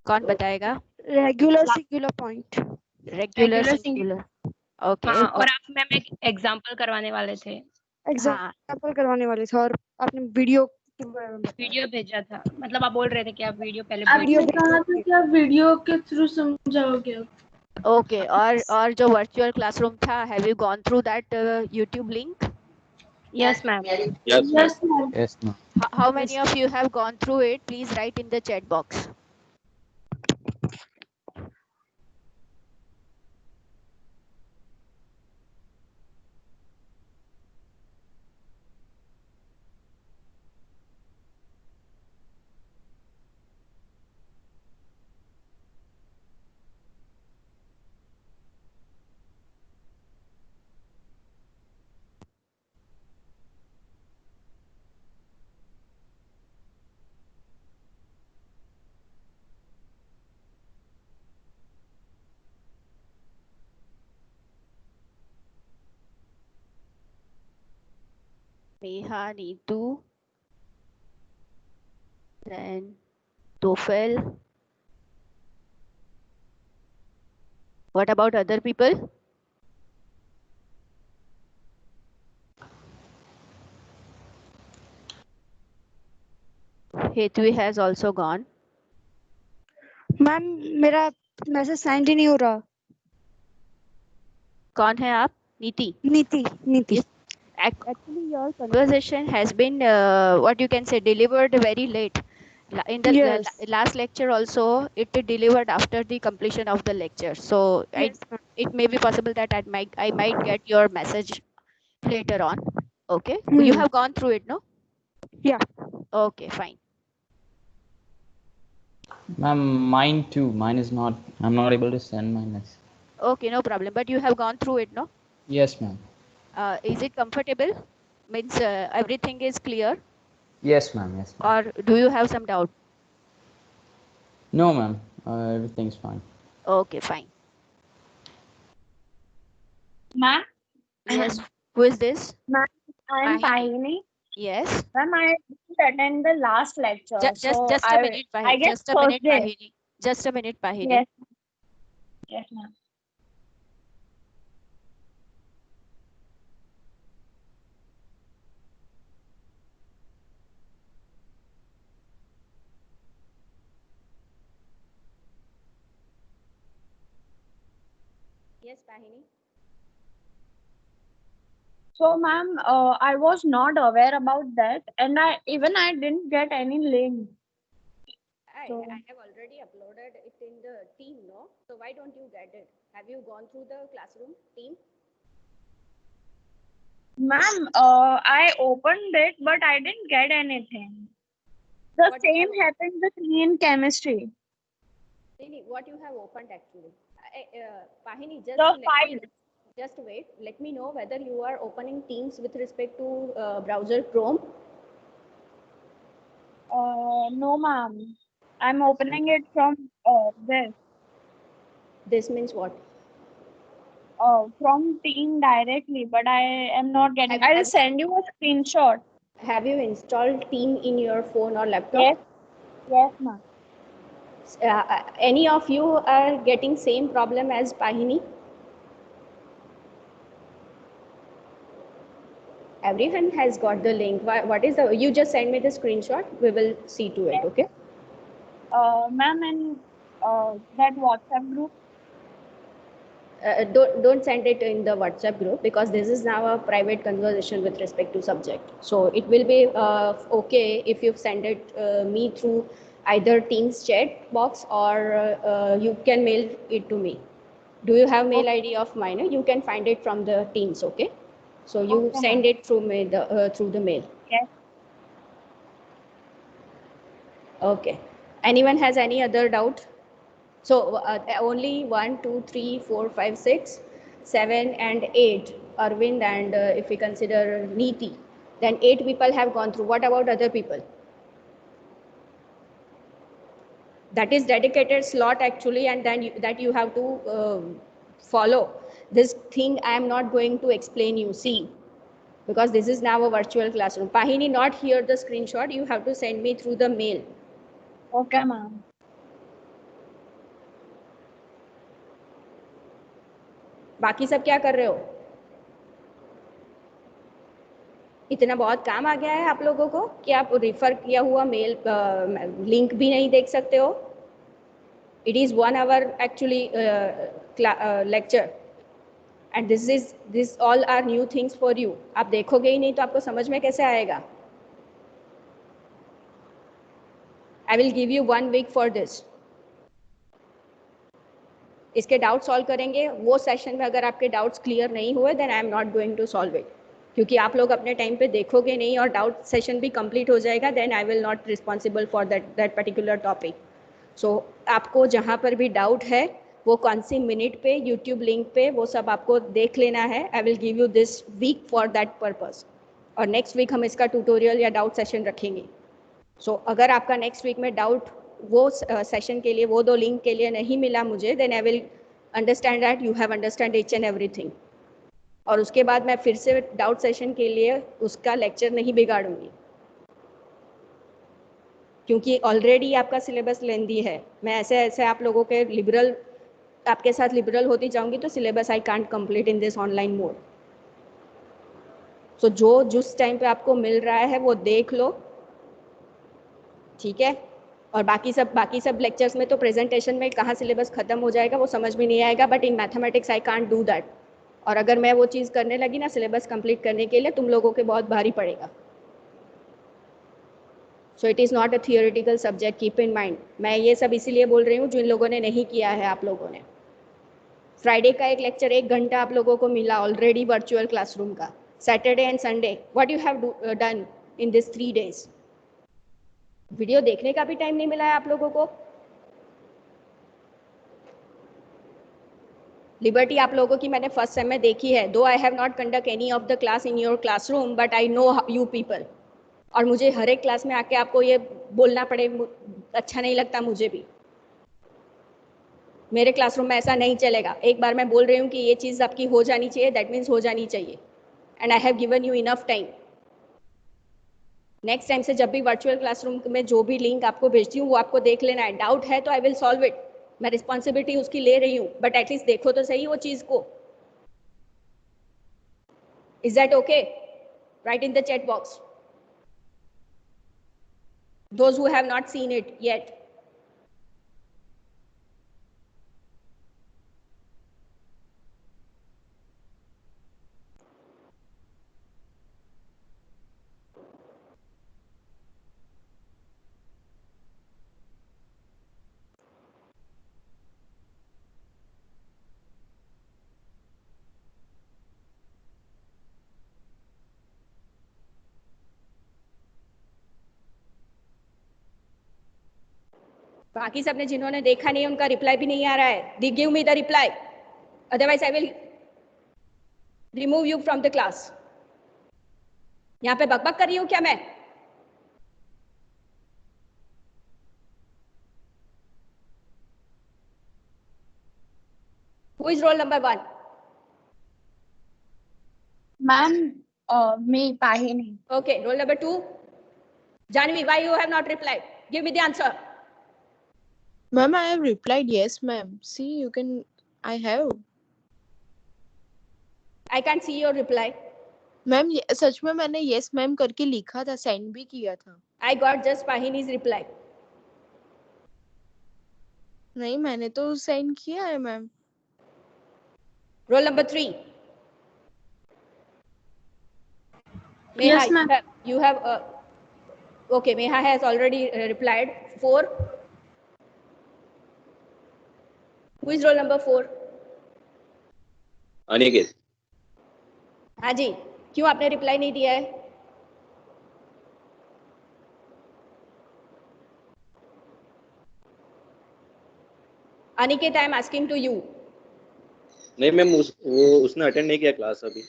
कौन बताएगा? Regular singular point. Regular Regular singular. Okay. हाँ, और आप मैम एक एग्जाम्पल करवाने वाले थे, हाँ, एग्जाम्पल करवाने वाले थे और आपने वीडियो वीडियो भेजा था, मतलब आप बोल रहे थे कि आप वीडियो पहले वीडियो भेज कहा था कि आप वीडियो के थ्रू समझाओगे। ओके। और जो वर्चुअल क्लासरूम था, have you gone through that YouTube link? Yes ma'am. Yes, ma'am. Yes, ma'am. How many of you have gone through it? Please write in the chat box. Neha, Neetu, then Tofel. What about other people? Hetvi has also gone. Ma'am मेरा message send ही नहीं हो रहा। कौन है आप? नीति. नीति Yes. Actually, your conversation has been what you can say delivered very late. In the Yes. last lecture also, it delivered after the completion of the lecture. So Yes, ma'am. it may be possible that I might get your message later on. Okay. Hmm. You have gone through it, no? Yeah. Okay, fine. Ma'am, mine too. Mine is not. I'm not able to send my message. Okay, no problem. But you have gone through it, no? Yes, ma'am. Is it comfortable? Means everything is clear, Yes, ma'am. Yes, ma'am. or do you have some doubt? No, ma'am. Everything's fine. Okay, fine. Ma'am, Yes. Who is this? ma'am, I am Pahini. Pahini. Yes. Ma'am, I didn't attend the last lecture, Just so a minute, I Pahini. guess Just a minute, Thursday. Pahini. Just a minute, Pahini. Yes. Yes, ma'am. Yes, Pahini. So, ma'am, I was not aware about that, and I didn't get any link. I So, have already uploaded it in the team, no? So why don't you get it? Have you gone through the classroom team? ma'am, I opened it, but I didn't get anything. The What you same have- happened with me in chemistry. What you have opened actually? Pahini, The file. just wait. Let me know whether you are opening Teams with respect to browser Chrome. No, ma'am. I'm opening it from this. This means what? From team directly, but I am not getting. I will send you a screenshot. Have you installed Team in your phone or laptop? Yes. Yes, ma'am. Any of you are getting same problem as Pahini? Everyone has got the link. What is the? You just send me the screenshot. We will see to it. Okay. Ma'am, in that WhatsApp group. Don't send it in the WhatsApp group, because this is now a private conversation with respect to subject. So it will be okay if you send it me through either Teams chat box, or you can mail it to me. Do you have mail ID of mine? You can find it from the Teams. Okay. So you Okay, send it through through the mail. Yes. Okay. Anyone has any other doubt? So only 1, 2, 3, 4, 5, 6, 7, and 8. Arvind, and if we consider Neeti, then 8 people have gone through. What about other people? That is dedicated slot actually, and then that you have to follow. This thing I am not going to explain you. See, because this is now a virtual classroom. Pahini, not here the screenshot. You have to send me through the mail. Okay, ma'am. बाकी सब क्या कर रहे हो? इतना बहुत काम आ गया है आप लोगों को कि आप रिफर किया हुआ मेल लिंक भी नहीं देख सकते हो? It is 1 hour actually lecture and this all are new things for you. आप देखोगे ही नहीं तो आपको समझ में कैसे आएगा? I will give you 1 week for this. इसके डाउट सॉल्व करेंगे। वो सेशन में अगर आपके डाउट्स क्लियर नहीं हुए then I am not going to solve it, क्योंकि आप लोग अपने टाइम पे देखोगे नहीं और डाउट सेशन भी कंप्लीट हो जाएगा, then I will not responsible for that particular topic. So आपको जहाँ पर भी डाउट है वो कौन सी मिनट पे, यूट्यूब लिंक पे, वो सब आपको देख लेना है। I will give you this week for that purpose, और नेक्स्ट वीक हम इसका ट्यूटोरियल या डाउट सेशन रखेंगे। सो अगर आपका नेक्स्ट वीक में डाउट वो सेशन के लिए, वो 2 लिंक के लिए नहीं मिला मुझे, then I will understand that you have understand each and everything, और उसके बाद मैं फिर से डाउट सेशन के लिए उसका लेक्चर नहीं बिगाड़ूंगी, क्योंकि ऑलरेडी आपका सिलेबस लेंदी है। मैं ऐसे ऐसे आप लोगों के लिबरल, आपके साथ लिबरल होती जाऊंगी तो syllabus I can't complete in this online mode. So जो जिस टाइम पे आपको मिल रहा है वो देख लो, ठीक है? और बाकी सब लेक्चर्स में तो प्रेजेंटेशन में कहाँ सिलेबस खत्म हो जाएगा वो समझ में नहीं आएगा, but in mathematics I can't do that. और अगर मैं वो चीज़ करने लगी ना सिलेबस कंप्लीट करने के लिए, तुम लोगों के बहुत भारी पड़ेगा। So it is not a theoretical subject, keep in mind. मैं ये सब इसीलिए बोल रही हूँ जिन लोगों ने नहीं किया है। आप लोगों ने फ्राइडे का एक लेक्चर 1 घंटा आप लोगों को मिला ऑलरेडी वर्चुअल क्लासरूम का। Saturday and Sunday what you have done in this 3 days? Video देखने का भी टाइम नहीं मिला है आप लोगों को। लिबर्टी आप लोगों की मैंने फर्स्ट सेम में देखी है, दो I have not conduct any of the class in your classroom, but I know you people. और मुझे हर एक क्लास में आके आपको ये बोलना पड़े, अच्छा नहीं लगता मुझे भी। मेरे क्लासरूम में ऐसा नहीं चलेगा। एक बार मैं बोल रही हूँ कि ये चीज़ आपकी हो जानी चाहिए, दैट मीन्स हो जानी चाहिए, and I have given you enough time. Next time से जब भी वर्चुअल क्लासरूम में जो भी लिंक आपको भेजती हूँ वो आपको देख लेना है। डाउट है तो आई विल सॉल्व इट, मैं रिस्पॉन्सिबिलिटी उसकी ले रही हूँ, बट एटलीस्ट देखो तो सही वो चीज़ को। Is that okay? Right in the chat box those who have not seen it yet. बाकी सबने जिन्होंने देखा नहीं उनका रिप्लाई भी नहीं आ रहा है। Give me the reply, otherwise I will remove you from the class. यहाँ पे बकबक कर रही हूँ क्या मैं? Who is roll number 1? Ma'am, me, Pahini. Okay, roll number 2. Janvi, why you have not replied? Give me the answer. Ma'am, I have replied yes, ma'am. See, you can. I have. I can't see your reply. Ma'am सच में मैंने yes ma'am करके लिखा था, send भी किया था। I got just Pahini's reply. नहीं, मैंने तो सेंड किया है ma'am. Roll number 3. Yes, Meha, ma'am. you have okay, Meha has already replied. 4. Who is roll number 4? Aniket. हाँ जी, क्यों आपने रिप्लाई नहीं दिया है? Aniket, I am asking to you. नहीं मैम, उसने अटेंड नहीं किया क्लास अभी।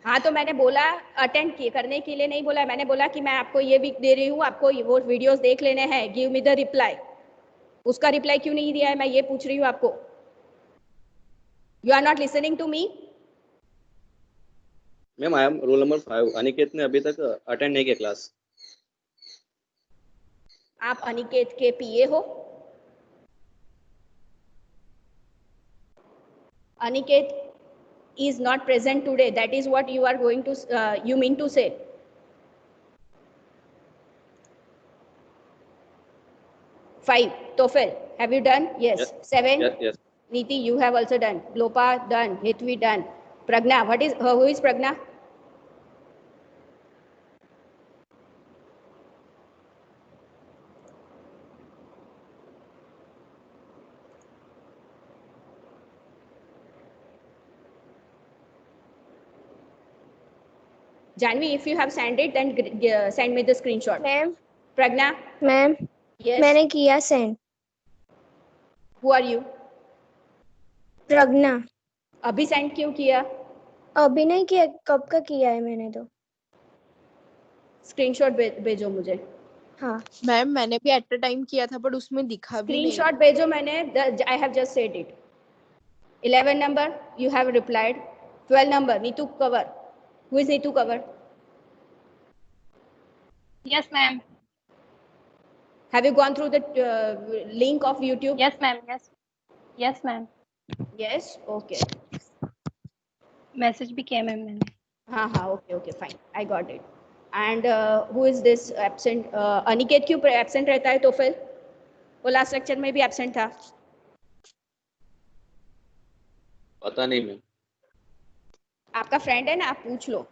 हाँ तो मैंने बोला अटेंड करने के लिए नहीं बोला, मैंने बोला कि मैं आपको ये वीक दे रही हूँ, आपको वो वीडियोस देख लेने हैं, गिव मी द रिप्लाई। उसका रिप्लाई क्यों नहीं दिया है, मैं ये पूछ रही हूँ आपको। You are not listening to me? Ma'am I am roll number 5। Aniket ने अभी तक अटेंड नहीं किया क्लास। आप अनिकेत के पीए हो? Aniket, is not present today. That is what you are going to, you mean to say. Five. Tofel, have you done? Yes. Yes. 7. Yes. Niti, you have also done. Lopa, done. Hitvi, done. Pragna, who is Pragna? Janvi, if you have sent it, then send me the screenshot. Ma'am Pragna, ma'am yes. मैंने किया send. Who are you? प्रज्ञा. अभी send क्यों किया? अभी नहीं किया, कब का किया है मैंने तो. स्क्रीनशॉट भेजो मुझे. हाँ. मैम मैंने भी एट अ टाइम किया था बट उसमें दिखा भी नहीं. स्क्रीनशॉट भेजो. मैंने I have just said it. 11 number, you have replied. 12 number, Neetu cover. Who is Neetu cover? Yes, ma'am. Have you gone through the link of YouTube? Yes, ma'am. Yes. Yes, ma'am. Yes? Okay. Message भी किया ma'am मैंने. हाँ, okay, fine. I got it. And who is this absent? Aniket क्यों absent रहता है तो फिर? वो last lecture में भी absent था. पता नहीं मैम. आपका friend है ना, आप पूछ लो.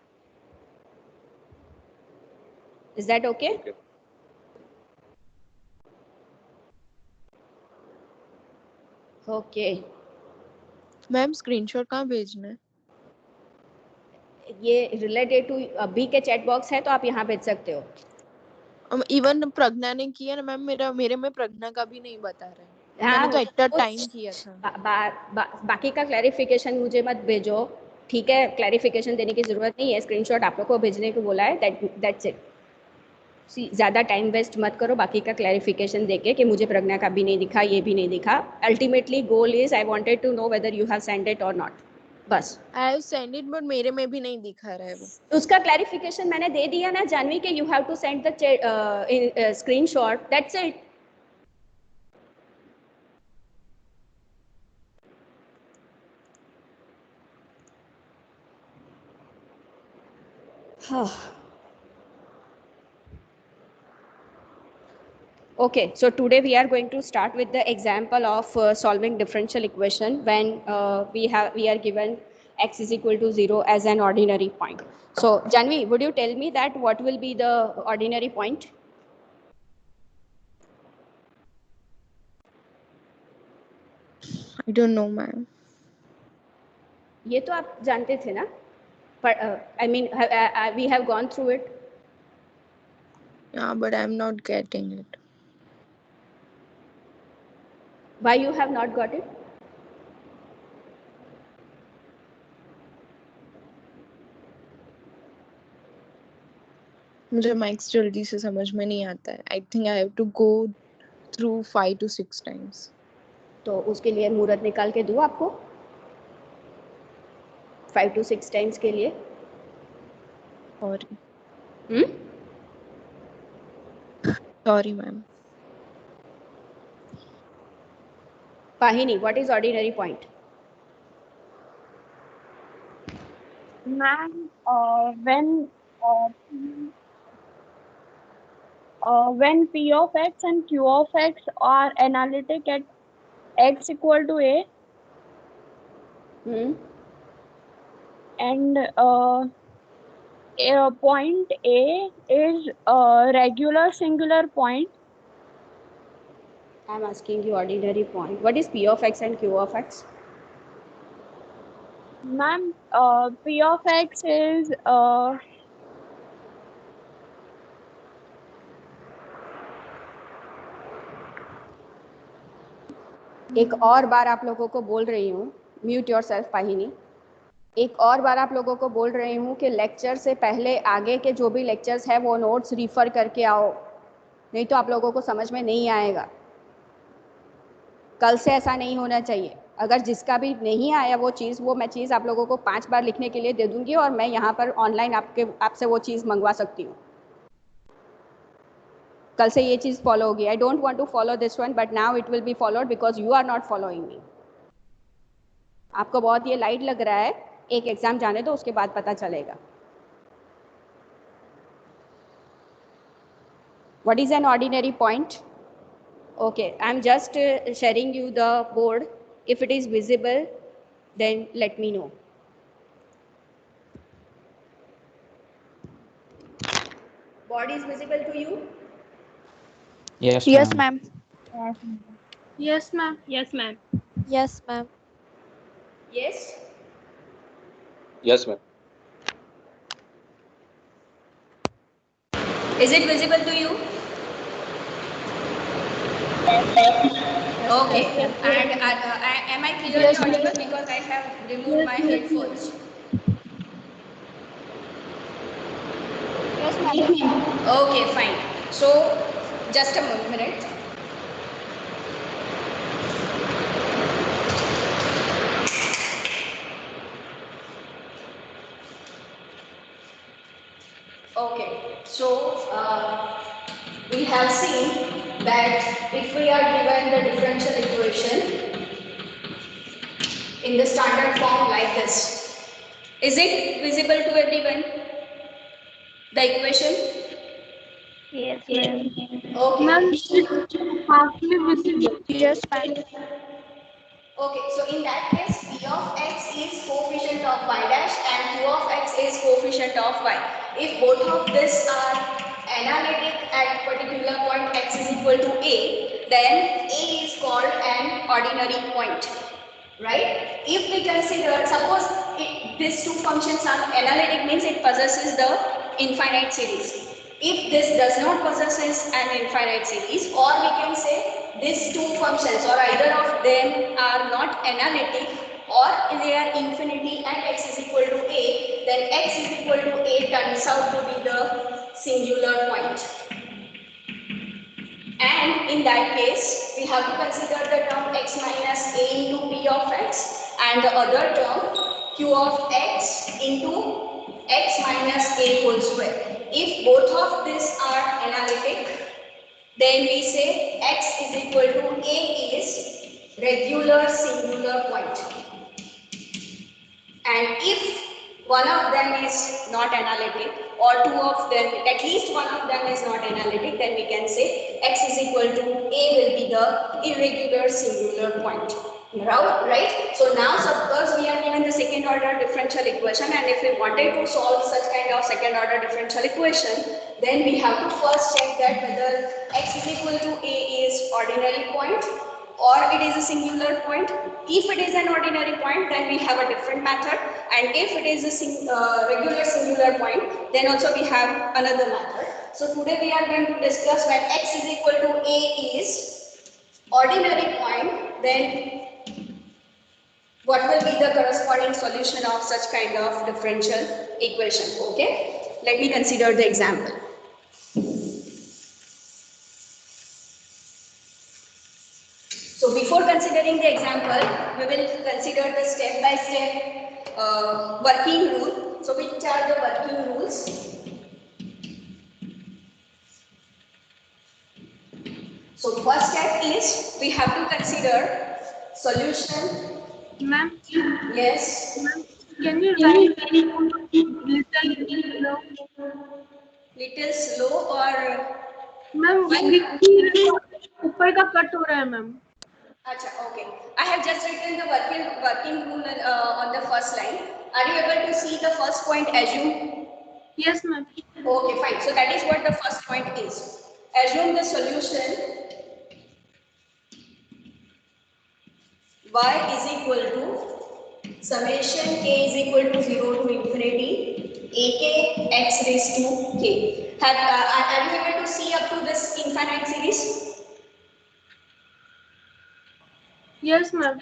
Is that okay? Okay. Okay. Ma'am screenshot कहाँ भेजना है? ये रिलेटेड टू अभी के चैट बॉक्स है तो आप यहाँ भेज सकते हो. इवन प्रज्ञा ने किया ना मैम, मेरे में प्रज्ञा का भी नहीं बता रहा है. हाँ, मैंने तो एट अ कुछ टाइम किया था. बाकी का क्लैरिफिकेशन मुझे मत भेजो, ठीक है? क्लैरिफिकेशन देने की जरूरत नहीं है. स्क्रीनशॉट आप लोग को भेजने को बोला है. That's it. ज़्यादा टाइम वेस्ट मत करो बाकी का क्लैरिफिकेशन देके कि मुझे प्रज्ञा का भी नहीं दिखा, ये भी नहीं दिखा. Ultimately goal is I wanted to know whether you have send it or not. बस I have send it but मेरे में भी नहीं दिखा रहा है वो. उसका क्लैरिफिकेशन मैंने दे दिया ना जानवी के you have to send the screenshot. That's it. Okay, so today we are going to start with the example of solving differential equation when we are given x is equal to 0 as an ordinary point. So Janvi, would you tell me that what will be the ordinary point? I don't know ma'am. ये तो आप जानते थे ना, पर I mean we have gone through it. Yeah, but I'm not getting it. Why you have not got it? मुझे maths जल्दी से समझ में नहीं आता है. I think I have to go through 5 to 6 times. तो उसके लिए मुहूर्त निकाल के दूँ आपको 5 to 6 टाइम्स के लिए. Sorry. Sorry ma'am. Pahini, what is ordinary point? Ma'am, when P of x and Q of x are analytic at x equal to a, and point A is a regular singular point. I am asking you ordinary point. What is P of x and Q of x? Ma'am, P of x is एक और बार आप लोगों को बोल रही हूँ, mute yourself पाहिनी. एक और बार आप लोगों को बोल रही हूँ कि लेक्चर से पहले आगे के जो भी लेक्चर्स है वो नोट्स रिफर करके आओ, नहीं तो आप लोगों को समझ में नहीं आएगा. कल से ऐसा नहीं होना चाहिए. अगर जिसका भी नहीं आया वो मैं चीज़ आप लोगों को 5 बार लिखने के लिए दे दूंगी और मैं यहाँ पर ऑनलाइन आपसे वो चीज़ मंगवा सकती हूँ. कल से ये चीज़ फॉलो होगी. I don't want to follow this one but now it will be followed because you are not following me. आपको बहुत ये लाइट लग रहा है एक एग्जाम जाने दो, उसके बाद पता चलेगा. What is an ordinary point? Okay, I'm just sharing you the board. If it is visible, then let me know. Board is visible to you? Yes, Yes, ma'am. ma'am. Yes, ma'am. Yes, ma'am. Yes, ma'am. Yes. Yes, ma'am. Is it visible to you? Okay. And am I clearly audible? Because I have removed my headphones. Yes, ma'am. Okay, fine. So, just a minute. Okay, so we have seen that if we are given the differential equation in the standard form like this, is it visible to everyone? The equation? Yes, ma'am. Okay. Ma'am, it's halfly visible. Yes, ma'am. Okay, so in that case, P of x is coefficient of y dash and Q of x is coefficient of y. If both of these are analytic at particular point x is equal to a, then a is called an ordinary point. Right? If we consider, suppose these two functions are analytic, means it possesses the infinite series. If this does not possesses an infinite series, or we can say these two functions or either of them are not analytic or they are infinity and x is equal to a, then x is equal to a turns out to be the singular point. And in that case, we have to consider the term x minus a into p of x and the other term q of x into x minus a whole square. If both of these are analytic, then we say x is equal to a is regular singular point. And if one of them is not analytic or two of them, at least one of them is not analytic, then we can say x is equal to a will be the irregular singular point. Right? So now suppose we are given the second order differential equation, and if we wanted to solve such kind of second order differential equation, then we have to first check that whether x is equal to a is ordinary point or it is a singular point. If it is an ordinary point, then we have a different method, and if it is a regular singular point, then also we have another method. So today we are going to discuss when x is equal to a is ordinary point, then what will be the corresponding solution of such kind of differential equation. Okay, let me consider the example. So before considering the example, we will consider the step-by-step working rule. So which are the working rules? So first step is we have to consider solution. Ma'am, Yes. can you write little slow? Little slow or ma'am why? ऊपर का cut हो रहा है ma'am. Acha, okay. I have just written the working rule on the first line. Are you able to see the first point? Assume. Yes ma'am. Okay, fine. So that is what the first point is. Assume the solution y is equal to summation k is equal to 0 to infinity ak x raised to k. Are you able to see up to this infinite series? Yes ma'am.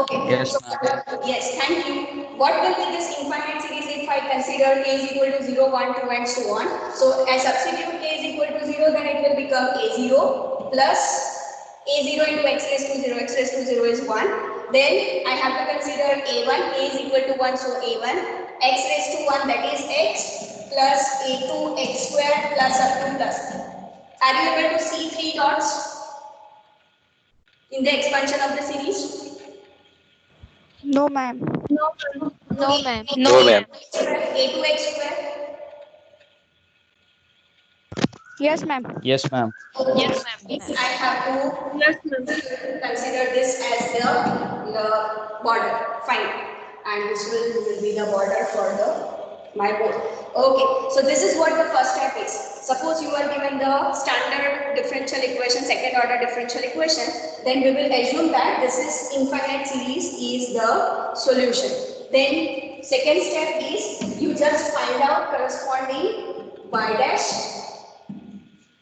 Okay. Yes, So, ma'am. yes, thank you. What will be this infinite series if I consider k is equal to 0, 1, 2 and so on? So I substitute k is equal to 0, then it will become a0 plus a0 into x raised to 0, x raised to 0 is 1. Then I have to consider a1, a is equal to 1, so a1, x raised to 1 that is x plus a2 x squared plus up to plus. Are you able to see three dots in the expansion of the series? No, ma'am. No ma'am. No, ma'am. No, ma'am. a2x square. Yes, ma'am. Yes, ma'am. Yes, I have to Yes, ma'am. consider this as the border. Fine. And this will be the border for the my board. Okay. So this is what the first step is. Suppose you are given the standard differential equation, second order differential equation, then we will assume that this is infinite series is the solution. Then second step is you just find out corresponding y dash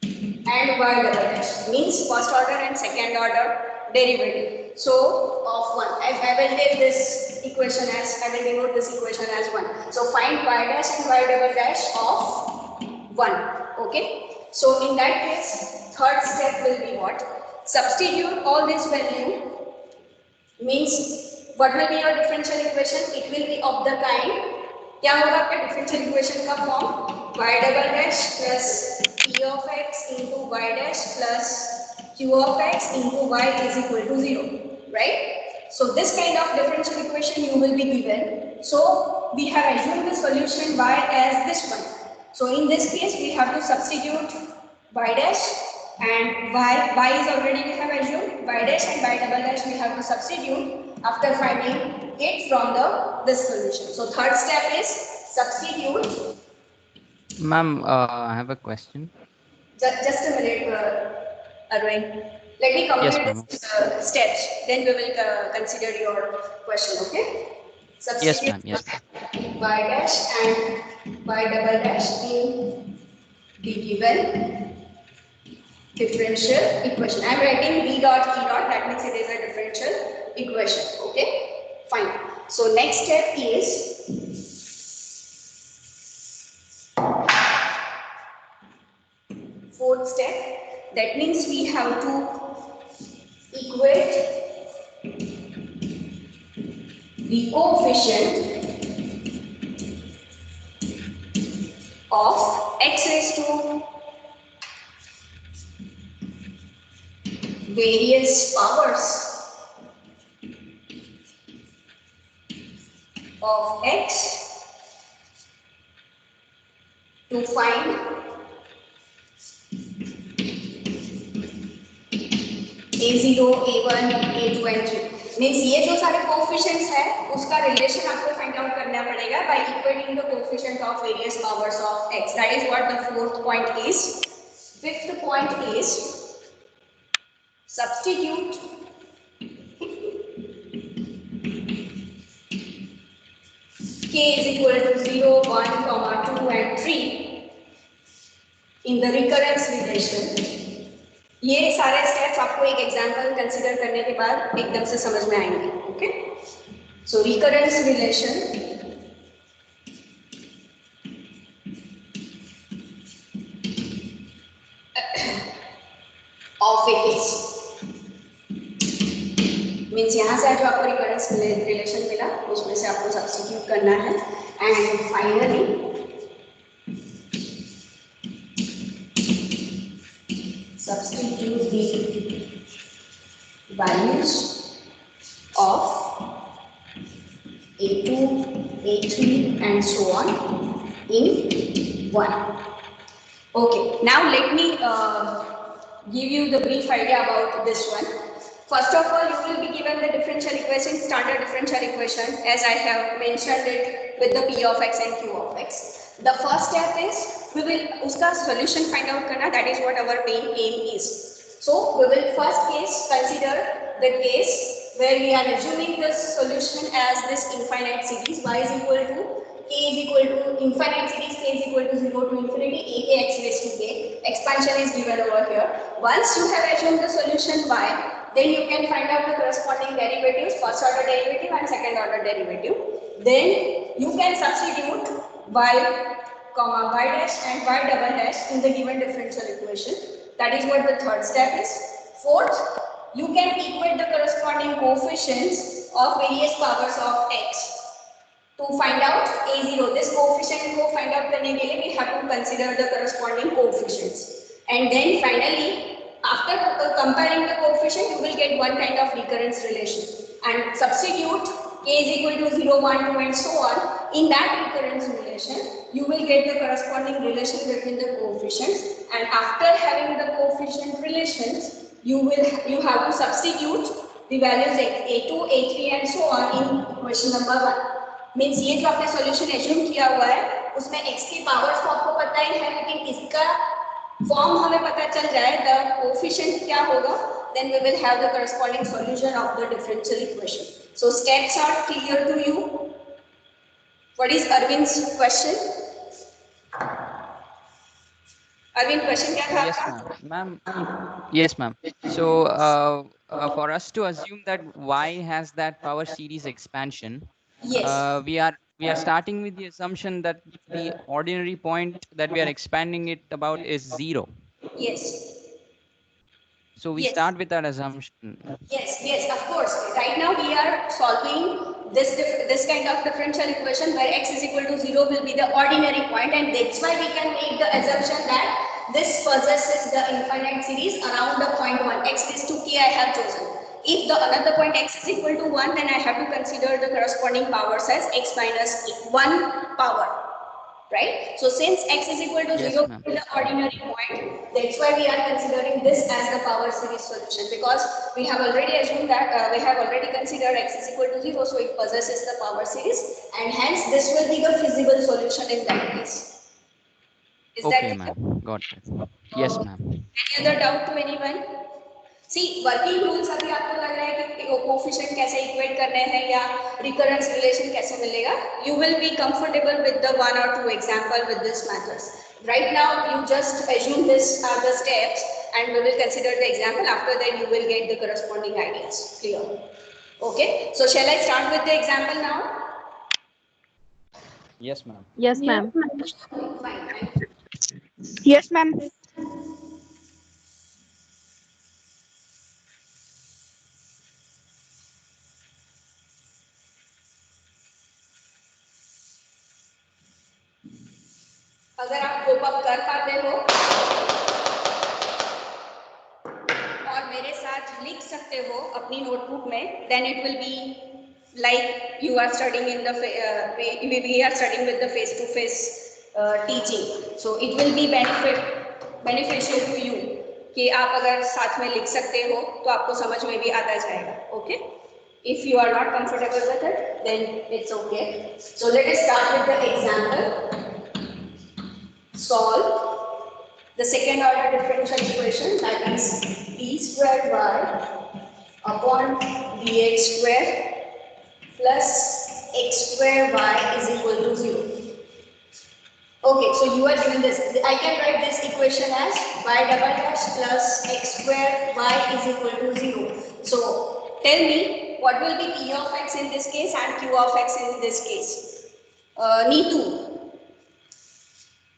and y double dash, means first order and second order derivative. So of 1, I will take this equation as, I will denote this equation as 1. So find y dash and y double dash of 1. Okay. So in that case, third step will be what? Substitute all this value, means what will be your differential equation? It will be of the kind, क्या होगा आपका differential equation का form? Y double dash plus p of x into y dash plus q of x into y is equal to 0, right? So this kind of differential equation you will be given. So we have assumed the solution y as this one. So in this case we have to substitute y dash and y is already we have assumed, y dash and y double dash we have to substitute after finding it from this solution. So third step is substitute. Ma'am, I have a question. Just a minute, Arvind. Let me Yes, complete ma'am. this steps. Then we will consider your question. Okay? Yes, Substitute ma'am. Yes. y dash and y double dash in the given differential equation. I am writing v dot e dot. That means it is a differential equation. Okay? Fine. So next step is fourth step. That means we have to equate the coefficient of x raised to various powers of x to find a0, a1, a2 and 3. Means ये जो सारे coefficients है उसका relation आपको find out करना पड़ेगा by equating the coefficient of various powers of x. That is what the fourth point is. Fifth point is substitute k is equal to 0, 1, 2 and 3 in the recurrence relation. ये सारे steps आपको एक example consider करने के बाद एकदम से समझ में आएंगे. Okay. So recurrence relation of A case means यहाँ से जो आपको रिकरेंस रिलेशन मिला उसमें से आपको सब्स्टिट्यूट करना है and finally substitute the values of a2, a3 and so on in 1. Okay, now let me give you the brief idea about this one. First of all, you will be given the differential equation, standard differential equation as I have mentioned it with the p of x and q of x. The first step is we will uska solution find out karna. That is what our main aim is. So we will first case consider the case where we are assuming this solution as this infinite series y is equal to k is equal to infinite series k is equal to 0 to infinity a k x raised to k. Expansion is given over here. Once you have assumed the solution y, then you can find out the corresponding derivatives, first order derivative and second order derivative. Then you can substitute y comma y dash and y double dash in the given differential equation. That is what the third step is. Fourth, you can equate the corresponding coefficients of various powers of x to find out a0. This coefficient को find out करने के लिए we have to consider the corresponding coefficients. And then finally, after comparing the coefficient, you will get one kind of recurrence relation and substitute k is equal to 0, 1, 2 and so on, in that recurrence relation, you will get the corresponding relation between the coefficients, and after having the coefficient relations, you have to substitute the values a2, a3 and so on in equation number 1. Means ये जो आपने solution assume किया हुआ है उसमें x की powers तो आपको पता ही है, लेकिन इसका form हमें पता चल जाए the coefficient क्या होगा, then we will have the corresponding solution of the differential equation. So steps are clear to you. What is Arvind's question? Arvind, question क्या था Yes, आपका? ma'am. Yes, ma'am. So, for us to assume that y has that power series expansion, Yes. we are starting with the assumption that the ordinary point that we are expanding it about is 0. Yes. So we Yes. start with that assumption. Yes, of course. Right now we are solving this kind of differential equation where x is equal to 0 will be the ordinary point, and that's why we can make the assumption that this possesses the infinite series around the point 1. X is 2k I have chosen. If the another point x is equal to 1, then I have to consider the corresponding powers as x minus 1 power. Right? So since x is equal to Yes, 0 ma'am. is the ordinary point, that's why we are considering this as the power series solution, because we have already assumed that we have already considered x is equal to 0, so it possesses the power series, and hence this will be the feasible solution in that case. Is Okay, that clear? ma'am. Got it. Yes, ma'am. Any other doubt to anyone? See, working rules अभी आपको लग रहा है कि coefficient कैसे equate करने हैं या रिकरेंस रिलेशन कैसे मिलेगा? You will be comfortable with the 1 or 2 example with this methods. Right now, you just assume this are the steps, and we will consider the example. After that, you will get the corresponding ideas. Clear? Okay. So, shall I start with the example now? Yes, ma'am. Yes, ma'am. Fine. Yes, ma'am. अगर आप cope up कर पाते हो और मेरे साथ लिख सकते हो अपनी नोटबुक में, then it will be like you are studying in the we are studying with the face to face teaching. So it will be beneficial to you कि आप अगर साथ में लिख सकते हो तो आपको समझ में भी आता जाएगा. Okay? If you are not comfortable with it, then it's okay. So let us start with the example. Solve the second order differential equation, that is d squared y upon dx square plus x square y is equal to 0. Okay, so you are given this. I can write this equation as y double dash plus x square y is equal to 0. So tell me what will be p of x in this case and q of x in this case.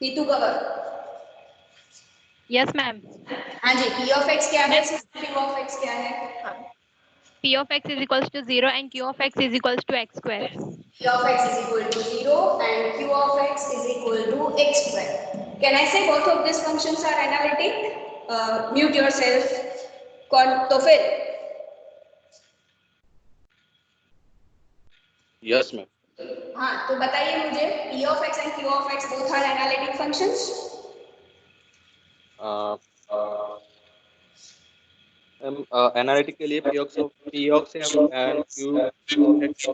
Neetu cover. Yes, ma'am. हाँ जी, p of x क्या है, q of x क्या है? P of x is equals to 0 and Q of x is equals to x square. p of x is equal to 0 and q of x is equal to x square. Can I say both of these functions are analytic? Mute yourself. तो फिर Yes, ma'am. हाँ, तो बताइए मुझे p of x and q of x both are analytic functions? Analytic के लिए p of x and q of x.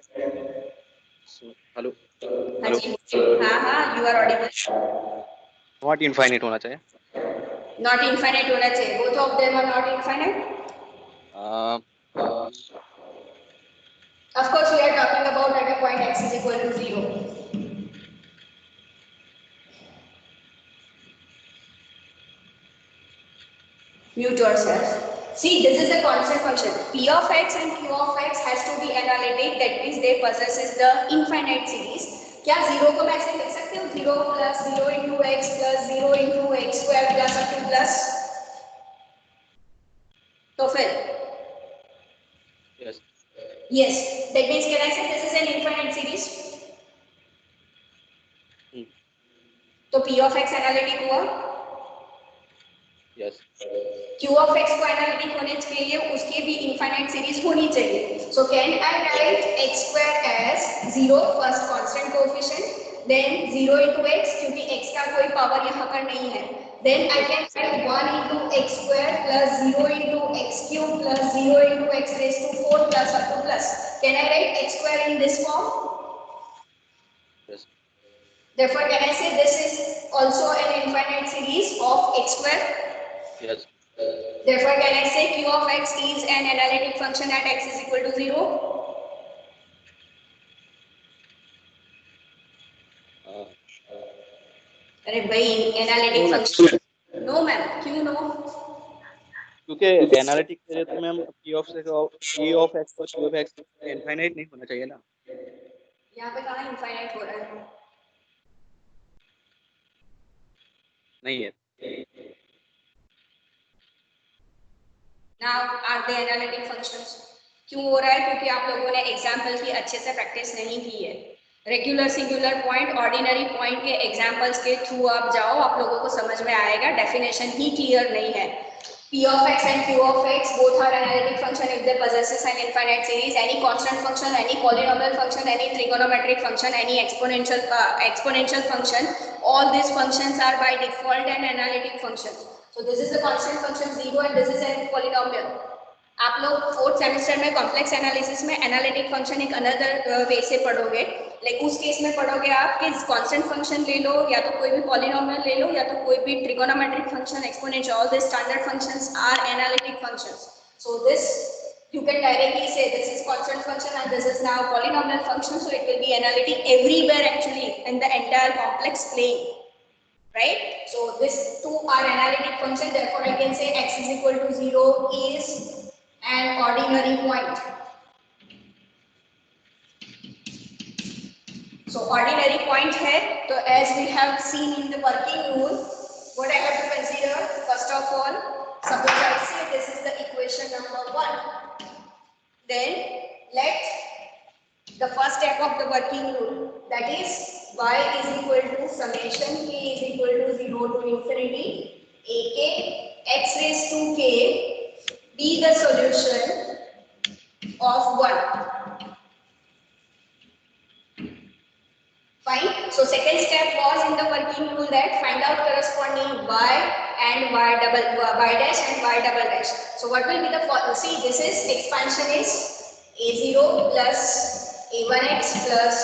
Hello. हाँ जी, हाँ, you are audible. Not infinite होना चाहिए. Not infinite होना चाहिए. Both of them are not infinite. Of course, we are talking about at a point x is equal to 0. Mute yourself. See, this is the constant function. P of x and Q of x has to be analytic. That means they possesses the infinite series. क्या 0 को मैं ऐसे लिख सकती हूँ? 0 plus 0 into x plus 0 into x square plus up to plus. तो फिर? Yes. Yes. That means can I say this is an infinite series? तो P of x analytic हुआ? Yes. Q of x को analytic होने के लिए उसकी भी इनफाइनाइट सीरीज होनी चाहिए. So can I write x square as 0 first constant coefficient, then 0 into x क्योंकि x का कोई पावर यहाँ पर नहीं है. Then I can write 1 into x square plus 0 into x cube plus 0 into x raised to 4 plus up to plus. Can I write x square in this form? Yes. Therefore, can I say this is also an infinite series of x square? Yes. Therefore, can I say q of x is an analytic function at x is equal to 0? अरे भाई analytic function no ma'am क्यों no? क्योंकि analytic के लिए तो ma'am p of x और q of x infinite नहीं होना चाहिए ना. यहाँ पे कहाँ इनफाइनाइट हो रहा है? नहीं है. Now are they analytic functions? क्यों हो रहा है? क्योंकि आप लोगों ने एग्जाम्पल की अच्छे से प्रैक्टिस नहीं की है. Regular singular point ordinary point के एग्जाम्पल्स के थ्रू आप जाओ, आप लोगों को समझ में आएगा. डेफिनेशन ही क्लियर नहीं है. P of x and Q of x both are analytic function if they possesses an infinite series. Any constant function, any polynomial function, any trigonometric function, any exponential function, all these functions are by default an analytic function. So this is the constant function 0 and this is a polynomial. आप लोग 4th semester में complex analysis में analytic function एक another way से पढ़ोगे. Like उस case में पढ़ोगे आप कि कांस्टेंट फंक्शन ले लो या तो कोई भी पॉलिनोमियल ले लो या तो कोई भी trigonometric function, exponential, all the standard functions are analytic functions. So this you can directly say this is constant function and this is now polynomial function, so it will be analytic everywhere actually in the entire complex plane, right? So these two are analytic function. Therefore I can say x is equal to 0 is an ordinary point. So ordinary point है तो as we have seen in the working rule, what I have to consider first of all, suppose I say this is the equation number 1. Then let the first step of the working rule, that is y is equal to summation k is equal to 0 to infinity ak x raised to k be the solution of 1. Fine. So second step was in the working rule that find out corresponding y and y dash and y double dash. So what will be the, see this is expansion is a0 plus a1x plus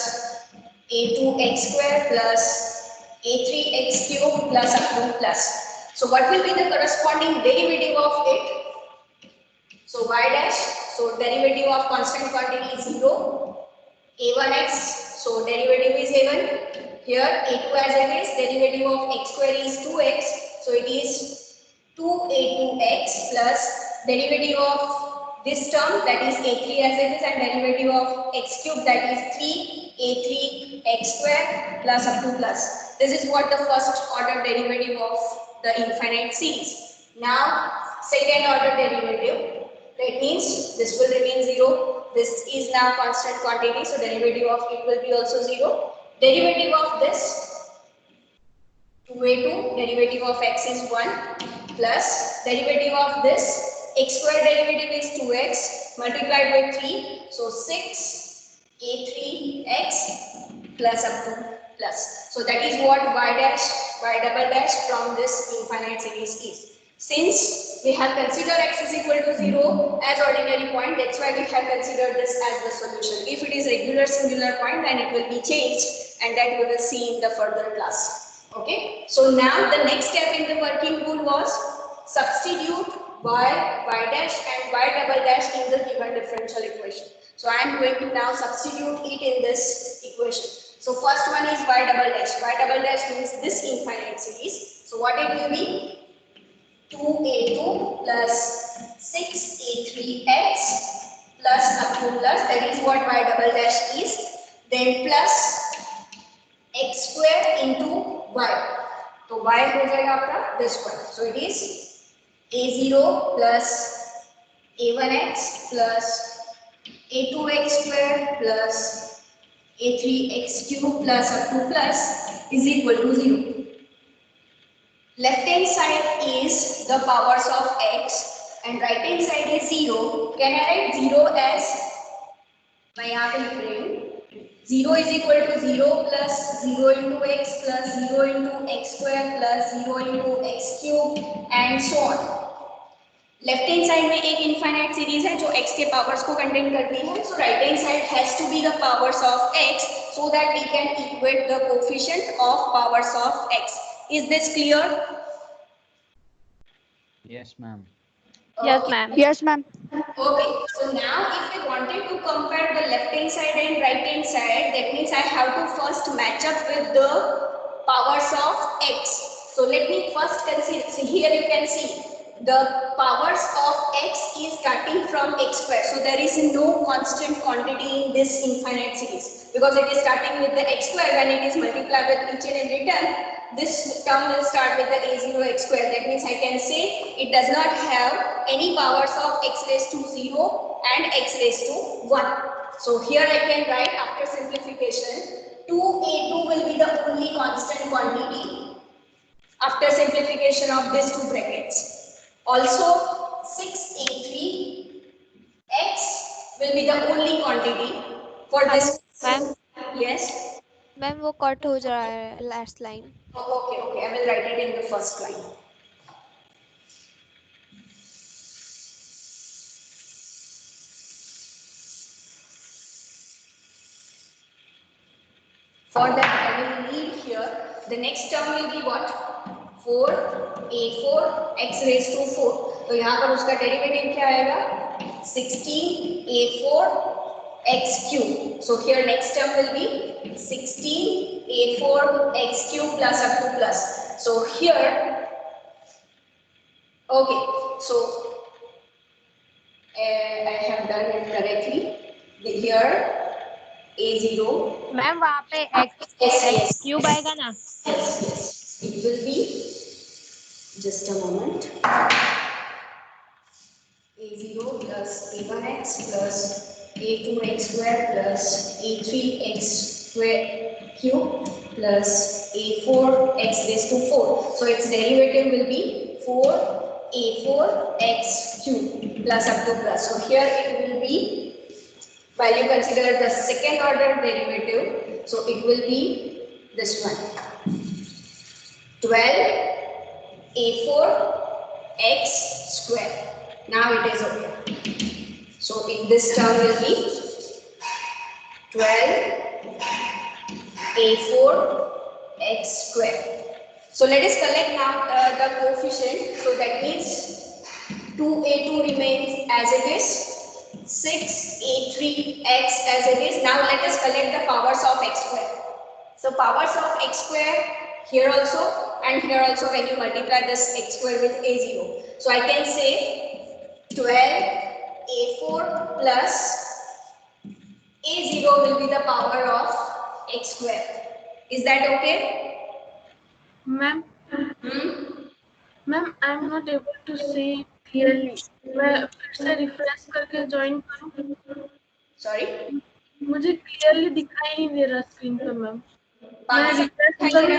a2x square plus a3x cube plus up to plus. So what will be the corresponding derivative of it? So y dash, so derivative of constant quantity is 0, a1x, so derivative is a1, here a2 as it is, derivative of x square is 2x, so it is 2a2x plus derivative of this term that is a3 as it is and derivative of x cube that is 3a3x square plus up to plus. This is what the first order derivative of the infinite series. Now second order derivative, that means this will remain 0. This is now constant quantity, so derivative of it will be also 0. Derivative of this 2a2, derivative of x is 1 plus derivative of this x square derivative is 2x multiplied by 3, so 6a3x plus up to plus. So that is what y dash, y double dash from this infinite series is. Since we have considered x is equal to 0 as ordinary point, that's why we have considered this as the solution. If it is regular singular point, then it will be changed and that we will see in the further class. Okay. So now the next step in the working rule was substitute y dash and y double dash in the given differential equation. So I am going to now substitute it in this equation. So first one is y double dash. Y double dash means this infinite series. So what it will be? 2a2 plus 6a3x plus up to plus, that is what y double dash is, then plus x square into y. So y हो जाएगा आपका this one. So it is a0 plus a1x plus a2x square plus a3x cube plus up to plus is equal to 0. left hand side is the powers of x and right hand side is 0. Can I write 0 as, मैं यहाँ पे लिख रही हूँ 0 is equal to 0 plus 0 into x plus 0 into x square plus 0 into x cube and so on. Left hand side में एक infinite series है जो x के पावर्स को कंटेन करती है. So right hand side has to be the powers of x so that we can equate the coefficient of powers of x. Is this clear? Yes, ma'am. Yes, ma'am. Yes, ma'am. Okay, so now if I wanted to compare the left hand side and right hand side, that means I have to first match up with the powers of x. So let me first consider, so here you can see the powers of x is starting from x square. So there is no constant quantity in this infinite series because it is starting with the x square. When it is multiplied with each and every term, this term will start with the a0 x square. That means I can say it does not have any powers of x raised to 0 and x raised to 1. So here I can write after simplification 2a2 will be the only constant quantity after simplification of these two brackets. Also 6a3 x will be the only quantity for this. Ma'am? Yes. Ma'am वो cut हो जा रहा है last line. Oh, okay, okay. I will write it in the first line. For that, I will need here, the next term will be what? 4a4 x raised to 4. तो यहाँ पर उसका derivative क्या आएगा? 16a4 x cube. So here next term will be 16a4 x cube plus up to plus. So here, okay, so I have done it correctly. Here a0. Ma'am वहाँ पे x Yes. Cube आएगा ना? Yes. It will be, just a moment. a0 plus a1x plus a2x square plus a3x square cube plus a4x raised to 4. So its derivative will be 4a4x cube plus up to plus. So here it will be, while you consider the second order derivative, so it will be this one 12a4x square. Now it is okay. So in this term will be 12a4x square. So let us collect now the coefficient. So that means 2a2 remains as it is, 6a3x as it is. Now let us collect the powers of x square. So powers of x square here also and here also when you multiply this x square with a0. So I can say 12a4 plus a0 will be the power of x square. Is that okay? Ma'am, ma'am, I'm not able to see clearly. मैं फिर से refresh करके join करूँ? Sorry? मुझे clearly दिखाई नहीं दे रहा screen पे मैम. मैं रिफ्रेश करूँ?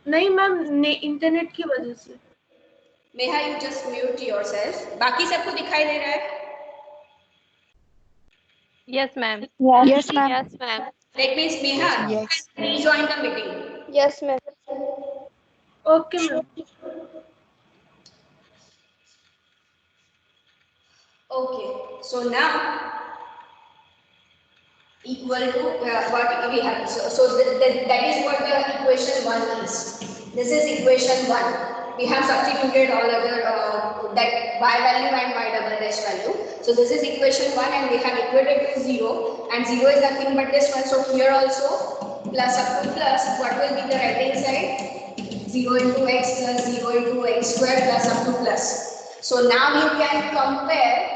नहीं मैम, इंटरनेट की वजह से. Neha, you just mute yourself. बाकी सबको दिखाई दे रहा है? Yes, ma'am. Yes, ma'am. Yes, ma'am. That means Neha, Yes. rejoin the meeting. Yes, ma'am. Okay ma'am. Okay, so now equal to what we have. So that is what the equation 1 is. This is equation 1. We have substituted all other that y value and y double dash value. So this is equation 1 and we have equated to 0 and 0 is nothing but this one. So here also plus up to plus, what will be the right hand side? 0 into x plus 0 into x square plus up to plus. So now you can compare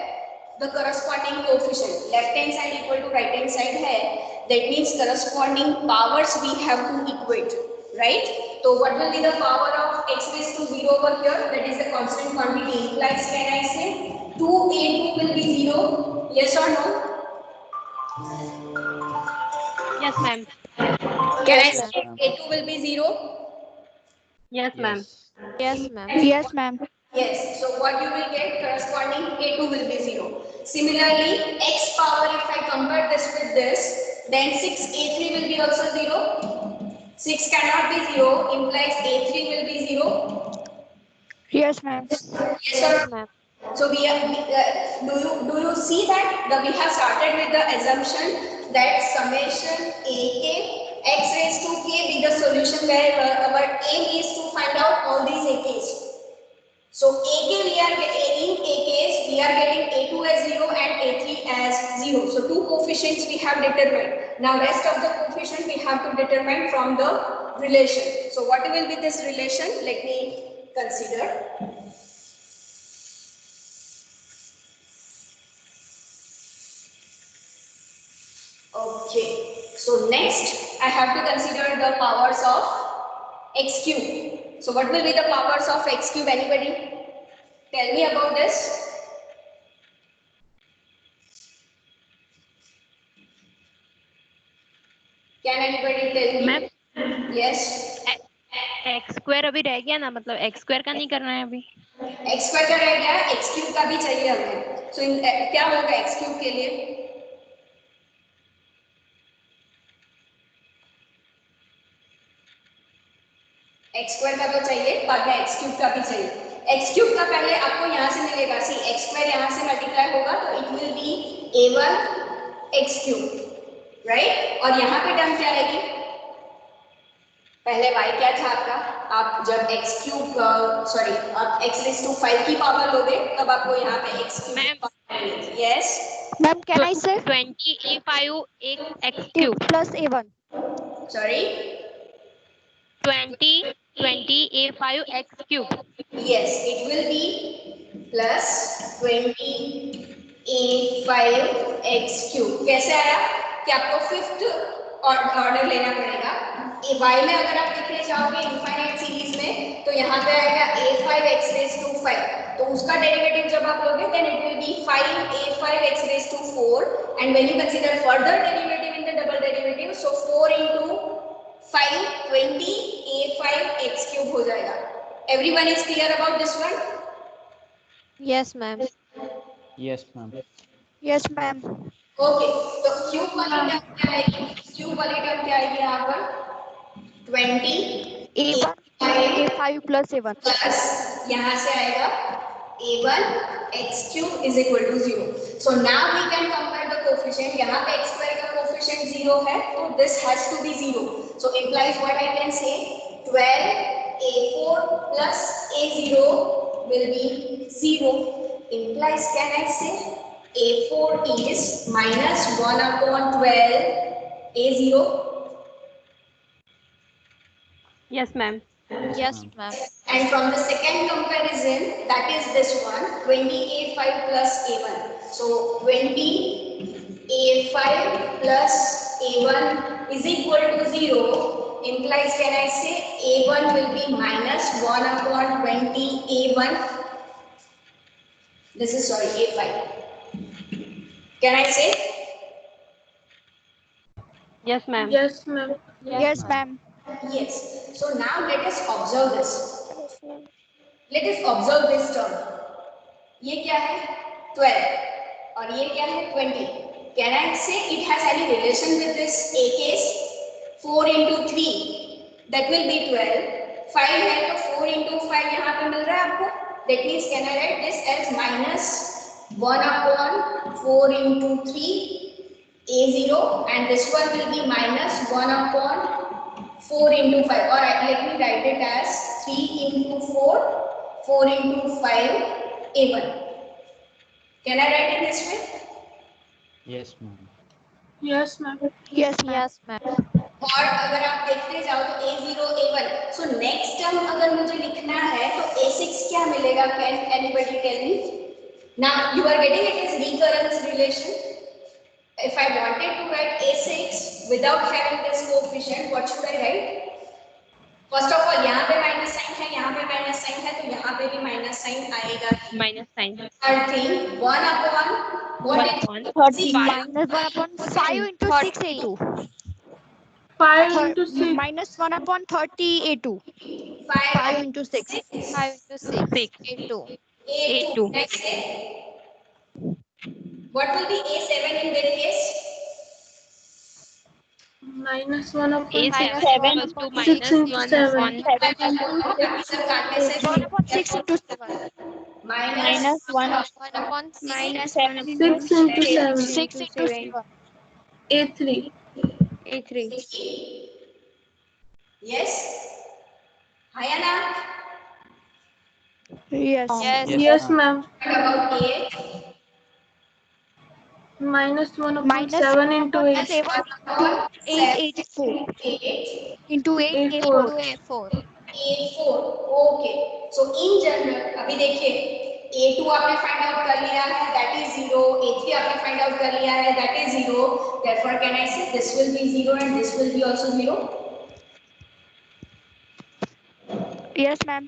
the corresponding coefficient. Left hand side equal to right hand side hai. That means corresponding powers we have to equate, right? So what will be the power of x raised to 0 over here? That is the constant quantity. Implies, can I say 2a2 will be 0? Yes or no? Yes, ma'am. Can I say a2 will be 0? Yes, ma'am. Yes, ma'am. Yes, ma'am. Yes. So what you will get corresponding A2 will be 0. Similarly, x power, if I compare this with this, then 6A3 will be also 0. 6 cannot be 0, implies A3 will be 0. Yes, ma'am. Yes Yes, or no? ma'am. So do you see that we have started with the assumption that summation AK x raised to k be the solution where our aim is to find out all these AKs. So AK in AKs we are getting A2 as 0 and A3 as 0. So two coefficients we have determined. Now rest of the coefficient we have to determine from the relation. So what will be this relation? Let me consider. Okay, so next I have to consider the powers of x cube. So what will be the powers of x cube? Anybody tell me about this? Can anybody tell me? Ma'am, Yes. x square अभी रह गया ना, मतलब x square का नहीं करना है अभी. x स्क्वायर का रह गया, x क्यूब का भी चाहिए हमें. So क्या होगा x क्यूब के लिए? x स्क्वायर का तो चाहिए, बाद में x क्यूब का भी चाहिए. x क्यूब का पहले आपको यहाँ से मिलेगा. सी x स्क्वायर यहाँ से मल्टीप्लाई होगा तो it will B a1 x cube, right? और यहाँ पे टर्म क्या आएगी? पहले y क्या था आपका? आप जब x क्यूब सॉरी आप x रेज़ टू 5 की पावर लोगे तब आपको यहाँ पे x cube. Yes Ma'am, can I say 20a5 x cube plus A1? Sorry 20a5 x cube. yes it will be plus 20a5 x cube. कैसे आया कि आपको फिफ्थ ऑर्डर लेना पड़ेगा. y में अगर आप देखने जाओगे इनफाइनाइट सीरीज में तो यहाँ पे आएगा a5 x raised to 5. तो उसका डेरिवेटिव जब आप लोगे then it will be 5a5 x raised to 4 and when you consider further derivative in the double derivative so 4 into 5 20a5 x cube हो जाएगा. Everyone is clear about this one? Yes, ma'am. Yes, ma'am. Yes, ma'am. Okay, तो cube वाली term क्या आएगी? Cube वाली term क्या आएगी यहाँ पर? 20 A1, A5 plus A1. Plus यहाँ से आएगा a1 x cube is equal to 0. So now we can compare the coefficient. यहाँ पे x square का coefficient 0 है तो this has to be 0. So implies what I can say 12a4 plus a0 will be 0. Implies can I say a4 is minus 1 upon 12 a0. Yes, ma'am. Yes, ma'am. And from the second comparison, that is this one, 20a5 plus a1. So 20a5 plus a1 is equal to 0. Implies, can I say, a1 will be minus 1 upon 20a1. This is, sorry, a5. Can I say? Yes, ma'am. Yes, ma'am. Yes, ma'am. Yes. So now let us observe this. Let us observe this term. ये क्या है? 12 और ये क्या है? 20. Can I say it has any relation with this A case? 4 into 3 that will be 12. 5 है तो 4 into 5 यहाँ पे मिल रहा है आपको. That means can I write this as minus 1 upon 4 into 3 A0 and this one will be minus 1 upon 4 into 5 or let me write it as 3 into 4, 4 into 5, A1. Can I write it this way? Yes, ma'am. Yes, ma'am. Yes, ma'am. Yes, ma'am. और अगर आप देखते जाओ तो A0, A1. So next term अगर मुझे लिखना है तो A6 क्या मिलेगा? Can anybody tell me? Now you are getting it as recurrence relation. If I wanted to write A6 without having this coefficient, what should I write? First of all, यहाँ पे minus sign है, यहाँ पे minus sign है, तो यहाँ पे भी minus sign आएगा. Minus sign. Third thing, 1 upon what 1 is upon 30 5. minus 1 upon 5 into 6 A2. 5 into 6. -1/30 A2. 5 into 6. 5 into 6. A2. A2. Next step. What will be A7 in that case? -1 upon A7 -1 equals to upon 6 minus into 1 7. upon 1/6 into 7. Minus 1 1 upon 6. 7 into 6 into 7. 6 into 7. A3. A3. Yes. Hayana. Yes. Yes. Yes, Yes, ma'am. ma'am. What about A? -1 upon Minus 7 1 into upon 8. 7 Upon 8 7 A4 8 into 8 A4. Into A4. A4. A4. Okay. So in general अभी देखिए A2 आपने find out कर लिया है, that is 0. A3 आपने find out कर लिया है, that is 0. Therefore can I say this will be 0 and this will be also 0? Yes, ma'am.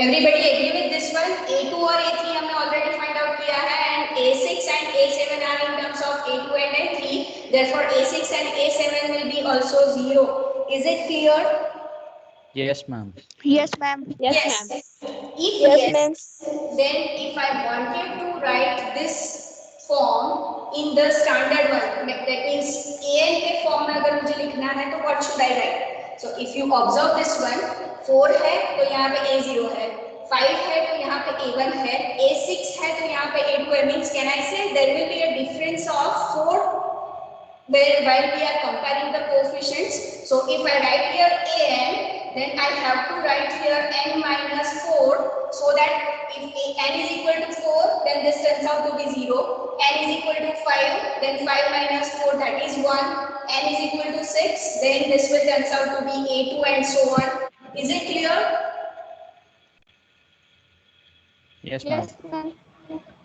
Everybody agree with this one? A2 और A3 हमने already find out किया है and A6 and A7 are in terms of A2 and A3. Therefore A6 and A7 will be also 0. Is it clear? Yes, ma'am. Yes, ma'am. Yes, Yes. ma'am. If Yes, yes, ma'am. then if I wanted to write this form in the standard one, that means AN के form में अगर मुझे लिखना है तो what should I write? So if you observe this one, 4 है तो यहाँ पे A0 है, 5 है तो यहाँ पे A1 है, A6 है तो यहाँ पे A2 है. Means can I say there will be a difference of 4 while we are comparing the coefficients. So if I write here an, then I have to write here n minus 4, so that if n is equal to 4, then this turns out to be 0. N is equal to 5, then 5 minus 4, that is 1. N is equal to 6, then this will turns out to be A2 and so on. Is it clear? Yes, ma'am.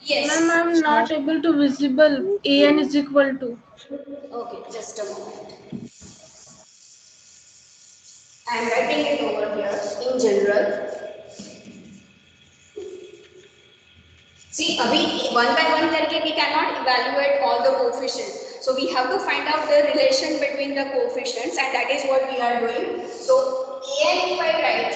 Yes. Ma'am, I'm not able to visible. AN is equal to. Okay, just a moment. I am writing it over here in general. See, abhi one by one करके we cannot evaluate all the coefficients. So we have to find out the relation between the coefficients, and that is what we are doing. So an if I write,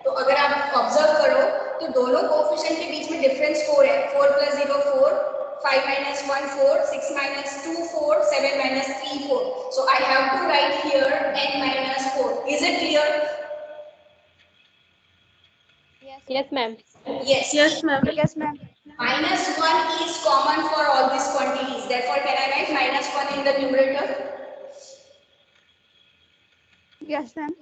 तो अगर आप observe करो तो दोनों coefficient के बीच में difference 4 है. 4 plus 0 4, 5 minus 1 4, 6 minus 2 4, 7 minus 3 4. So I have to write here n minus 4. Is it clear? Yes, ma'am. Yes. Yes, ma'am. Yes, ma'am. Minus 1 is common for all these quantities. Therefore, can I write minus 1 in the numerator? Yes, ma'am.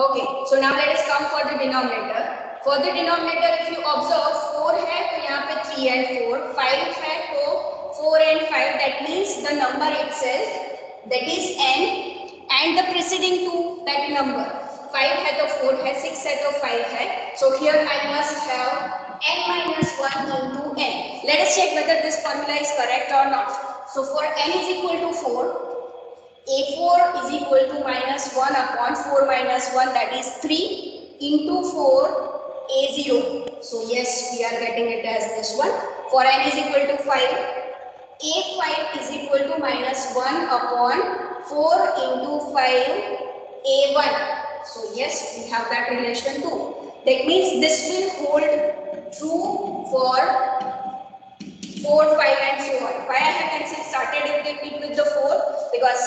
Okay. So now let us come for the denominator. For the denominator, if you observe 4 है तो यहाँ पे 3 and 4, 5 है तो 4 and 5. That means the number itself, that is n, and the preceding two that number. 5 है तो 4 है, 6 है तो 5 है. So here I must have n minus 1 into n. Let us check whether this formula is correct or not. So for n is equal to 4, A4 is equal to minus 1 upon 4 minus 1, that is 3 into 4 A0. So yes, we are getting it as this one. For n is equal to 5, A5 is equal to minus 1 upon 4 into 5 A1. So yes, we have that relation too. That means this will hold true for 4, 5 and so on. Why I have started it with the 4? Because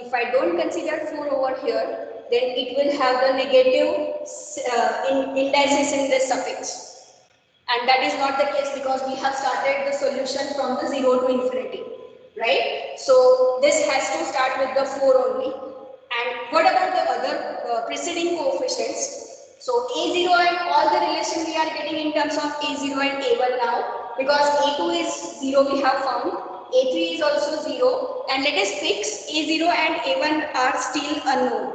if I don't consider 4 over here, then it will have the negative indices in the suffix. And that is not the case because we have started the solution from the 0 to infinity. Right? So this has to start with the 4 only. And what about the other preceding coefficients? So A0 and all the relation we are getting in terms of A0 and A1 now, because A2 is 0 we have found, A3 is also 0, and let us fix A0 and A1 are still unknown.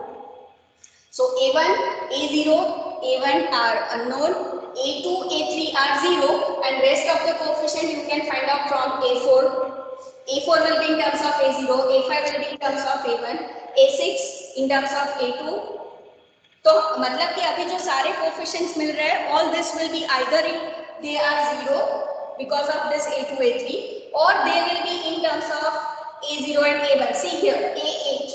So A1, A0, A1 are unknown, A2, A3 are 0, and rest of the coefficient you can find out from A4. A4 will be in terms of A0, A5 will be in terms of A1, A6 in terms of A2. तो मतलब कि अभी जो सारे coefficients मिल रहे हैं, all this will be either they are 0 because of this A2, A3, or they will be in terms of A0 and A1. See here, A8.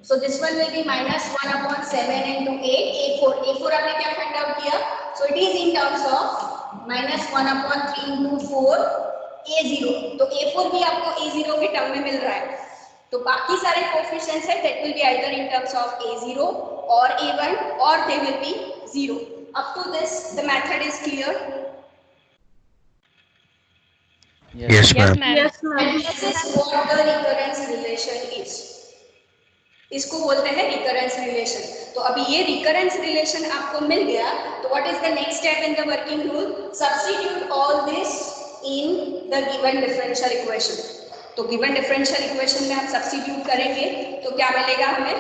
So this one will be minus 1 upon 7 into 8. A4. A4 आपने क्या find out किया? So it is in terms of minus 1 upon 3 into 4 A0. तो A4 भी आपको A0 के term में मिल रहा है. तो बाकी सारे कोएफिशिएंट्स है that will be either in terms of A0 or A1 or they will be 0. Up to this, the method is clear. Yes, ma'am. Yes, ma'am. And this is what the recurrence relation is. इसको बोलते हैं recurrence relation. तो अभी ये recurrence relation आपको मिल गया. तो what is the next step in the working rule? Substitute all this in the given differential equation. तो given differential equation में आप substitute करेंगे तो क्या मिलेगा हमें?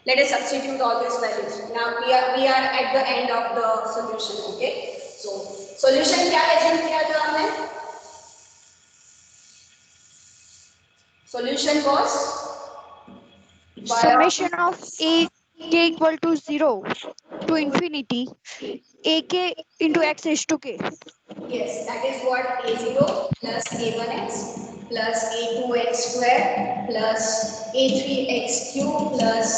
Let us substitute all these values. Now we are at the end of the solution. Okay. So solution क्या assume किया था हमने? Solution was Summation of a k equal to 0 to infinity ak into x raised to k. Yes, that is what a0 plus a1x plus a2x square plus a3x cube plus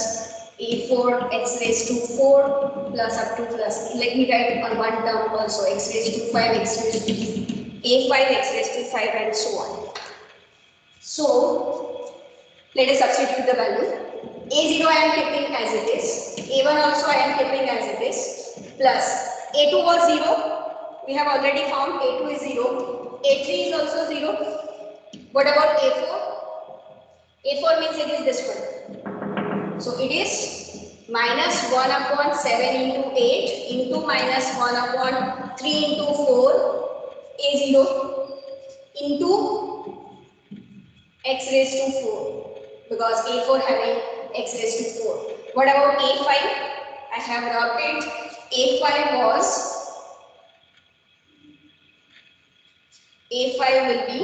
a4x raised to 4 plus up to plus. Let me write on one term also x raised to 5 x raised to a5 x raised to 5 and so on. So let us substitute the value. A0 I am keeping as it is. A1 also I am keeping as it is. Plus A2 was 0. We have already found A2 is 0. A3 is also 0. What about A4? A4 means it is this one. So it is minus 1 upon 7 into 8 into minus 1 upon 3 into 4 A0 into x raised to 4 because A4 having x raised to 4. What about A5? I have rubbed it. A5 was A5 will be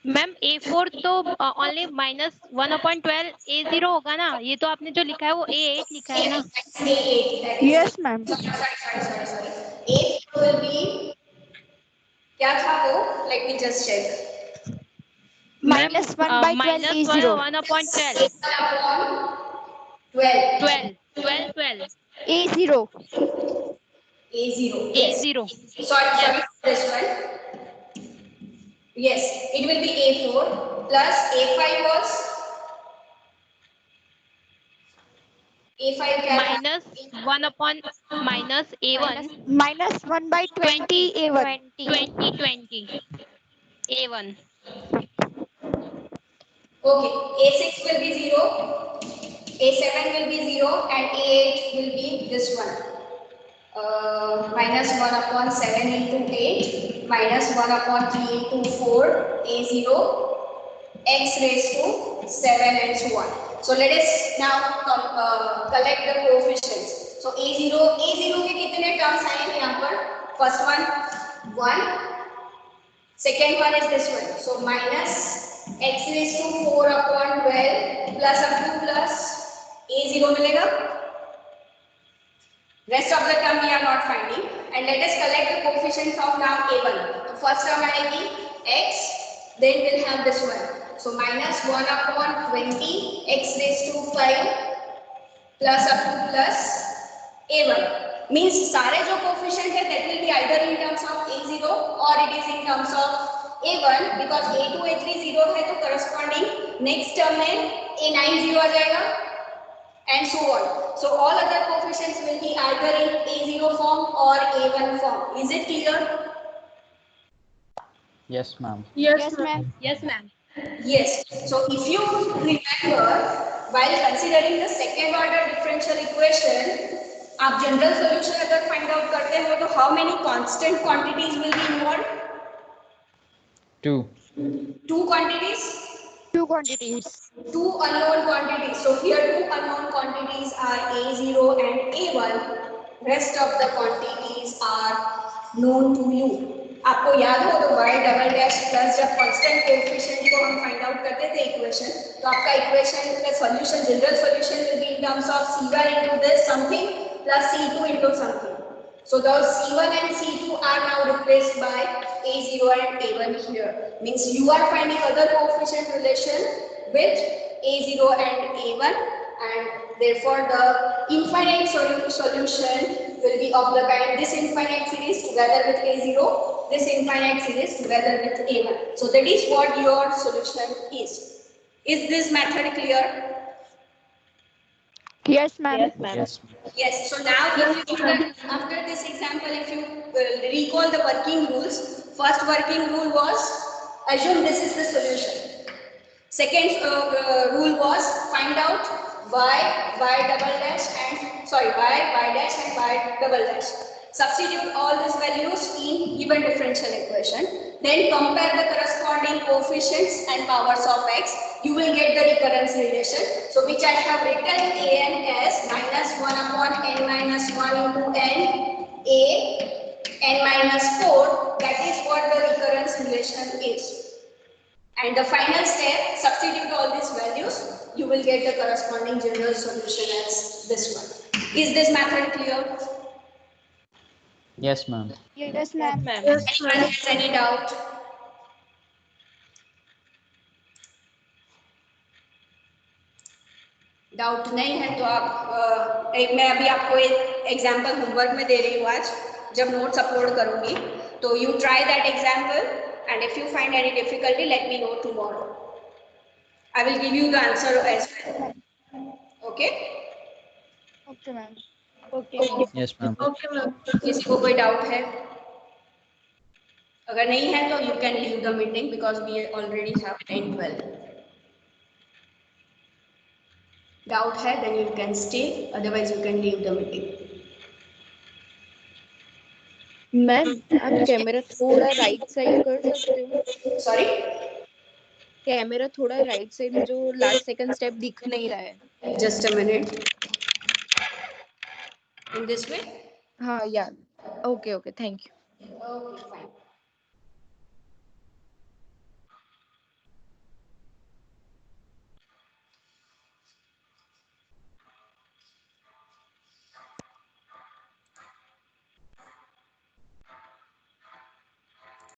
ma'am A4 तो only minus 1 upon 12 A0 होगा ना. ये तो आपने जो लिखा है वो A8 लिखा है ना. A8. Yes, ma'am. Sorry. A4 will be क्या था वो? Let me just check. Minus 1 by 12 minus is 0. 1 upon 12. 12. A0. A0. Yes. A0. Sorry, this one. Yes, it will be A4 plus A5 was A5 क्या था? minus 1 upon minus A1. Minus 1 by 20 A1. 20. A1. Okay, A6 will be 0, A7 will be 0 and A8 will be this one. Minus 1 upon 7 into 8 minus 1 upon 3 into 4 A0 x raised to 7 and so on. So let us now collect the coefficients. So A0 के कितने terms आएंगे यहाँ पर? First one 1, second one is this one. So minus x raised to 4 upon 12 plus up to plus A0 मिलेगा. Rest of the term we are not finding and let us collect the coefficients of now A1. So first term आएगी x, then we'll have this one. So minus 1 upon 20 x raised to 5 plus up to plus A1. Means सारे जो coefficient है that will be either in terms of A0 or it is in terms of A1 because A2 A3 0 है तो corresponding next term में A9 0 आ जाएगा and so on. So all other coefficients will be either in A0 form or A1 form. Is it clear? Yes, ma'am. Yes, ma'am. Yes, ma'am. Yes. So if you remember, while considering the second order differential equation, आप general solution अगर find out करते हो तो how many constant quantities will be involved? 2. 2 quantities? 2 quantities. 2 unknown quantities. So here 2 unknown quantities are A0 and A1. Rest of the quantities are known to you. आपको याद हो तो y double dash plus जब constant coefficient को हम find out करते थे equation तो आपका इक्वेशन का solution general solution will be in terms of c1 into this something plus c2 into something. So those c1 and c2 are now replaced by A0 and A1 here. Means you are finding other coefficient relation with A0 and A1, and therefore the infinite solution will be of the kind this infinite series together with A0, this infinite series together with A1. So that is what your solution is. Is this method clear? Yes, ma'am. Yes, ma'am. Yes. Yes. So now, if you after this example, if you recall the working rules, first working rule was assume this is the solution. Second rule was find out y double dash and y dash and y double dash. Substitute all these values in given differential equation. Then compare the corresponding coefficients and powers of x. You will get the recurrence relation. So which I have written an as -1 upon n minus 1 into n minus 4. That is what the recurrence relation is. And the final step, substitute all these values, you will get the corresponding general solution as this one. Is this method clear? Yes, ma'am. Yes, ma'am. Anyone has any doubt? Doubt नहीं है तो आप मैं अभी आपको एक example homework में दे रही हूँ आज जब नोट्स अपलोड करूंगी तो you try that example and if you find any difficulty let me know tomorrow I will give you the answer as well okay okay ma'am. Okay. Yes, ma'am. Okay ma'am. किसी को कोई doubt है अगर नहीं है तो you can leave the meeting because we already have 10-12 doubt है then you can stay otherwise you can leave the meeting. Ma'am आप कैमरा थोड़ा राइट साइड कर सकते हो? Sorry? कैमरा थोड़ा राइट साइड में जो लास्ट सेकंड स्टेप दिख नहीं रहा है. Just a minute. In this way? हाँ या okay okay thank you. Okay, fine.